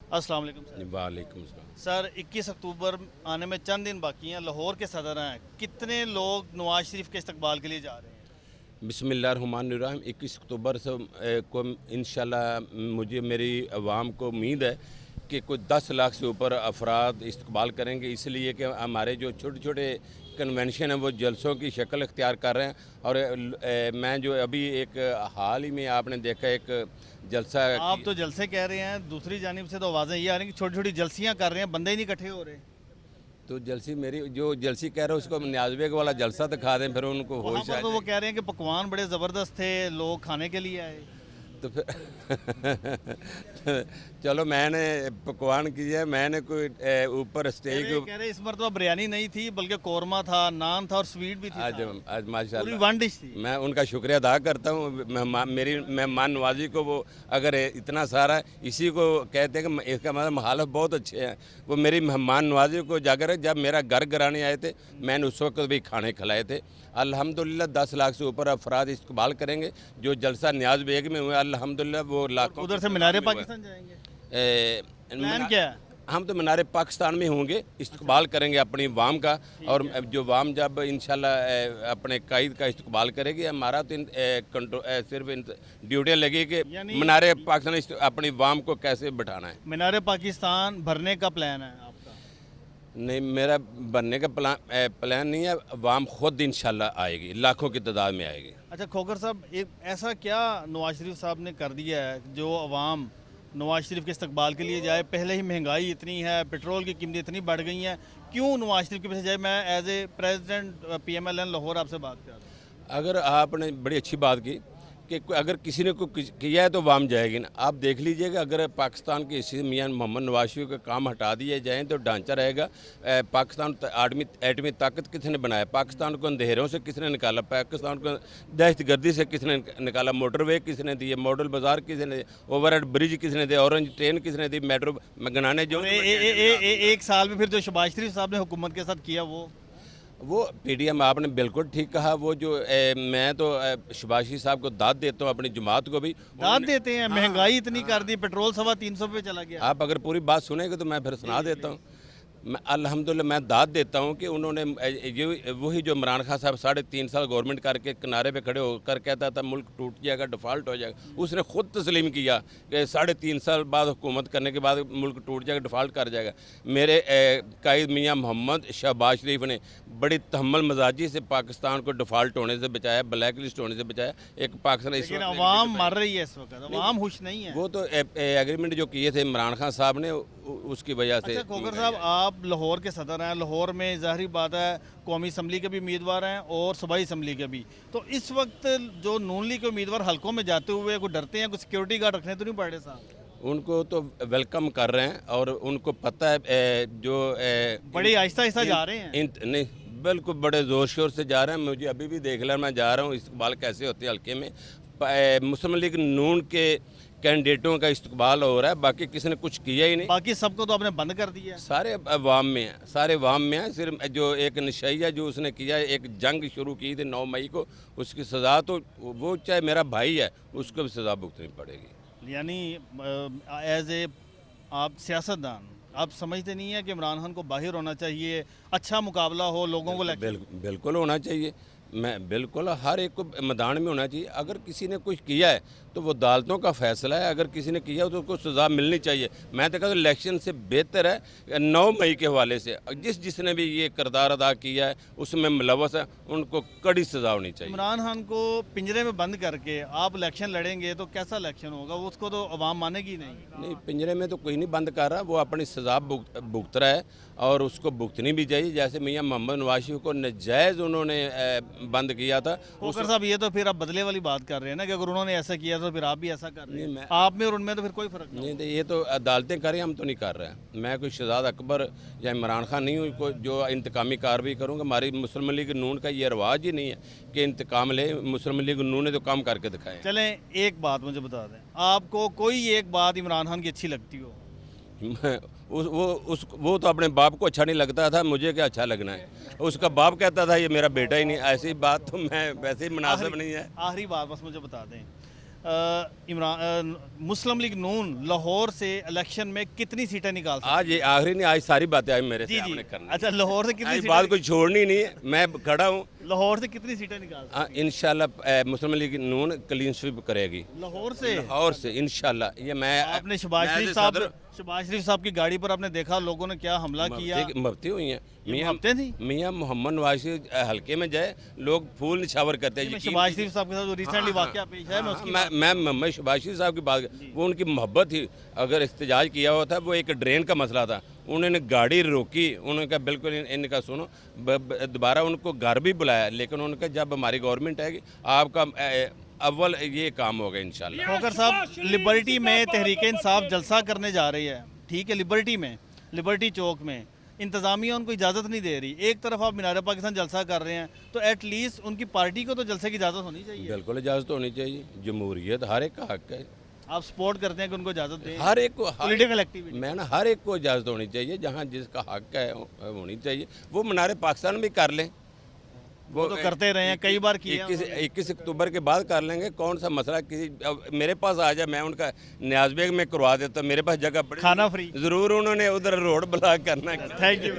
अस्सलाम वालेकुम सर। वालेकुम सलाम। सर 21 अक्टूबर आने में चंद दिन बाकी हैं, लाहौर के सदर हैं, कितने लोग नवाज शरीफ के इस्तकबाल के लिए जा रहे हैं? बिस्मिल्लाहिर्रहमानिर्रहीम। 21 अक्टूबर से को इंशाल्लाह मुझे मेरी आवाम को उम्मीद है कि कुछ 10 लाख से ऊपर अफराद इस्तकबाल करेंगे, इसलिए कि हमारे जो छोटे छोटे कन्वेंशन हैं वो जलसों की शक्ल इख्तियार कर रहे हैं। और मैं जो अभी एक हाल ही में आपने देखा एक जलसा आप तो जलसे कह रहे हैं, दूसरी जानिब से तो आवाज़ें ये आ रही हैं कि छोटी छोटी जलसियाँ कर रहे हैं, बंदे ही नहीं इकट्ठे हो रहे। तो जलसी मेरी जो जलसी कह रहे हो उसको न्याज़बेग वाला जलसा दिखा दें, फिर उनको वहाँ होश पर आ तो वो जाए। कह रहे हैं कि पकवान बड़े ज़बरदस्त थे, लोग खाने के लिए आए। तो फिर चलो मैंने पकवान किया, मैंने कोई ऊपर स्टेज के कह रहे इस मरतबा बिरयानी नहीं थी बल्कि कौरमा था, नान था और स्वीट भी थी। आज साथ। आज पूरी माशाल्लाह वन डिश थी। मैं उनका शुक्रिया अदा करता हूँ। मेरी मेहमान नवाजी को वो अगर इतना सारा इसी को कहते हैं कि इसका मतलब हालत बहुत अच्छे हैं। वो मेरी मेहमान नवाजी को जाकर जब मेरा घर घराने आए थे मैंने उस वक्त भी खाने खिलाए थे। अल्हम्दुलिल्लाह 10 लाख से ऊपर अफराद इस्तकबाल करेंगे। जो जलसा न्याज बेग में हुआ अल्हम्दुलिल्लाह वो लाखों उधर से मीनारे पाकिस्तान जाएंगे। प्लान क्या है? हम तो मीनारे पाकिस्तान में होंगे, इस्तकबाल करेंगे अपनी वाम का। और जो वाम जब इंशाल्लाह अपने कायद का इस्तकबाल करेगी, हमारा तो सिर्फ ड्यूटियाँ लगी कि मीनारे पाकिस्तान अपनी वाम को कैसे बिठाना है। मीनारे पाकिस्तान भरने का प्लान है आपका? नहीं, मेरा बनने का प्लान नहीं है। वाम खुद इंशाल्लाह आएगी, लाखों की तादाद में आएगी। अच्छा खोकर साहब, ऐसा क्या नवाज शरीफ साहब ने कर दिया है जो अवाम नवाज शरीफ के इस्तकबाल के लिए जाए? पहले ही महंगाई इतनी है, पेट्रोल की कीमतें इतनी बढ़ गई हैं, क्यों नवाज शरीफ के पीछे जाए? मैं as a president PMLN Lahore आपसे बात कर रहा हूँ। अगर आपने बड़ी अच्छी बात की कि अगर किसी ने कोई किया है तो वाम जाएगी ना। आप देख लीजिएगा, अगर पाकिस्तान के इसी मियां मोहम्मद नवाज शरीफ का काम हटा दिए जाएँ तो ढांचा रहेगा। पाकिस्तान एटमी ताकत किसने बनाया? पाकिस्तान को अंधेरों से किसने निकाला? पाकिस्तान को दहशतगर्दी से किसने निकाला? मोटरवे किसने दिए? मॉडल बाजार किसने दिए? ओवरहेड ब्रिज किसने दिया? ऑरेंज ट्रेन किसने दी? मेट्रो गनाने जो एक साल में फिर जो शहबाज शरीफ साहब ने हुकूमत के साथ किया वो PDM आपने बिल्कुल ठीक कहा। वो जो मैं तो शहबाज साहब को दाद देता हूँ, अपनी जमात को भी दाद देते हैं। महंगाई इतनी कर दी, पेट्रोल 350 पे चला गया। आप अगर पूरी बात सुनेंगे तो मैं फिर सुना देता हूँ। मैं अल्हम्दुलिल्लाह मैं दाद देता हूँ कि उन्होंने ये वही जो इमरान खान साहब 3.5 साल गवर्नमेंट करके किनारे पे खड़े होकर कहता था मुल्क टूट जाएगा, डिफ़ॉल्ट हो जाएगा, उसने ख़ुद तस्लीम किया कि 3.5 साल बाद हुकूमत करने के बाद मुल्क टूट जाएगा, डिफ़ॉल्ट कर जाएगा। मेरे कायद मियाँ मोहम्मद शहबाज शरीफ ने बड़ी तहम्मुल मजाजी से पाकिस्तान को डिफ़ॉल्ट होने से बचाया, ब्लैक लिस्ट होने से बचाया। एक पाकिस्तान लेकिन अवाम मर रही है इस वक्त, अवाम खुश नहीं है। वो तो एग्रीमेंट जो किए थे इमरान खान साहब ने उसकी वजह से। अच्छा खोकर साहब, आप लाहौर के सदर हैं। लाहौर में ज़ाहिर बात है कौमी असम्बली के भी उम्मीदवार हैं और सूबाई असम्बली के भी। तो इस वक्त जो नून लीग के उम्मीदवार हलकों में जाते हुए कोई डरते हैं, कोई सिक्योरिटी गार्ड रखने तो नहीं पड़ रहे साहब? उनको तो वेलकम कर रहे हैं और उनको पता है जो बड़ी आहिस्ता आहिस्ता जा रहे हैं। नहीं, बिल्कुल बड़े ज़ोर शोर से जा रहे हैं। मुझे अभी भी देख लिया, मैं जा रहा हूँ इस्तकबाल कैसे होते हैं हल्के में। मुस्लिम लीग नून के कैंडिडेटों का इस्तकबाल हो रहा है, बाकी किसी ने कुछ किया ही नहीं। बाकी सबको तो आपने बंद कर दिया है। सारे अवाम में हैं, सारे अवाम में हैं। सिर्फ जो एक नशैया जो उसने किया, एक जंग शुरू की थी 9 मई को, उसकी सज़ा तो वो चाहे मेरा भाई है उसको भी सज़ा भुगतनी पड़ेगी। यानी एज ए आप सियासतदान, आप समझते नहीं है कि इमरान खान को बाहर होना चाहिए, अच्छा मुकाबला हो, लोगों को बिल्कुल होना चाहिए। मैं बिल्कुल हर एक को मैदान में होना चाहिए। अगर किसी ने कुछ किया है तो वो अदालतों का फैसला है, अगर किसी ने किया तो उसको सज़ा मिलनी चाहिए। मैं तो कहता हूँ इलेक्शन से बेहतर है 9 मई के हवाले से जिसने भी ये किरदार अदा किया है उसमें मुलव्वस है, उनको कड़ी सज़ा होनी चाहिए। इमरान खान को पिंजरे में बंद करके आप इलेक्शन लड़ेंगे तो कैसा इलेक्शन होगा? उसको तो अवाम मानेगी नहीं। पिंजरे में तो कोई नहीं बंद कर रहा, वो अपनी सज़ा भुगत रहा है और उसको भुगतनी भी चाहिए। जैसे मियाँ मोहम्मद नवाज शरीफ को नाजायज़ उन्होंने बंद किया था। खोकर साहब, ये तो फिर आप बदले वाली बात कर रहे हैं ना कि अगर उन्होंने ऐसा किया तो फिर आप भी ऐसा कर रहे हैं। आप में और उनमें तो फिर कोई फर्क नहीं। नहीं, ये तो अदालतें करें, हम तो नहीं कर रहे हैं। मैं कोई शहजाद अकबर या इमरान खान नहीं हूँ कोई जो इंतकामी कार्रवाई करूँगा। हमारी मुस्लिम लीग नून का ये रवाज ही नहीं है कि इंतकाम ले। मुस्लिम लीग नून ने तो काम करके दिखाया। चलें, एक बात मुझे बता दें, आपको कोई एक बात इमरान खान की अच्छी लगती हो? वो तो अपने बाप को अच्छा नहीं लगता था, मुझे क्या अच्छा लगना है। उसका बाप कहता था ये मेरा बेटा ही नहीं। ऐसी बात तो मैं वैसे ही मुनासिब नहीं है। आखिरी बात बस मुझे बता दें, मुस्लिम लीग नून लाहौर से इलेक्शन में कितनी सीटें निकाल सकती आज ये आखिरी नहीं, आज सारी बातें आज मेरे जी से जी आपने करनी अच्छा लाहौर से कितनी आज बात सीटें कोई छोड़नी नहीं है, मैं खड़ा हूँ। लाहौर से कितनी सीटें निकाल सकती इंशाल्लाह मुस्लिम लीग नून क्लीन स्वीप करेगी लाहौर से लाहौर से इंशाल्लाह। ये मैं आपने शहबाज मैं शरीफ तो साहब सदर- शहबाज शरीफ साहब की गाड़ी पर आपने देखा लोगों ने क्या हमला किया मबती हुई हैं मियाँ मबतें थी? मियाँ मोहम्मद नवाज शरीफ हल्के में जाए लोग फूल निछावर करते हैं। यकीन शहबाज कीजिए। शरीफ साहब के साथ जो रिसेंटली वाकया पेश है मैं उसकी मैं शहबाज शरीफ साहब की बात, वो उनकी मोहब्बत थी। अगर इख्तिजाज किया हुआ था, वो एक ड्रेन का मसला था, उन्होंने गाड़ी रोकी, उन्होंने कहा बिल्कुल इनका सुनो, दोबारा उनको घर भी बुलाया, लेकिन उन्होंने कहा जब हमारी गवर्नमेंट आएगी आपका अव्वल ये काम होगा इंशाल्लाह। खोकर साहब लिबर्टी में तहरीक इंसाफ जलसा करने जा रही है, ठीक है, लिबर्टी में, लिबर्टी चौक में इंतज़ामिया उनको इजाज़त नहीं दे रही। एक तरफ आप मीनार पाकिस्तान जलसा कर रहे हैं तो एटलीस्ट उनकी पार्टी को तो जलसे की इजाज़त होनी चाहिए। बिल्कुल इजाज़त होनी चाहिए, जमहूरियत हर एक का हक है, आप सपोर्ट करते हैं कि उनको इजाज़त दें हर एक को पॉलिटिकल एक्टिविटी। मैं ना हर एक को इजाज़त होनी चाहिए, जहाँ जिसका हक है होनी चाहिए। वो मीनार पाकिस्तान भी कर लें, वो तो करते रहे हैं, कई बार किया 21 अक्टूबर के बाद कर लेंगे। कौन सा मसला किसी मेरे पास आ जाए, मैं उनका न्याज बेग में करवा देता, मेरे पास जगह पड़ी, खाना फ्री। ज़रूर उन्होंने उधर रोड ब्लॉक करना है। Thank you.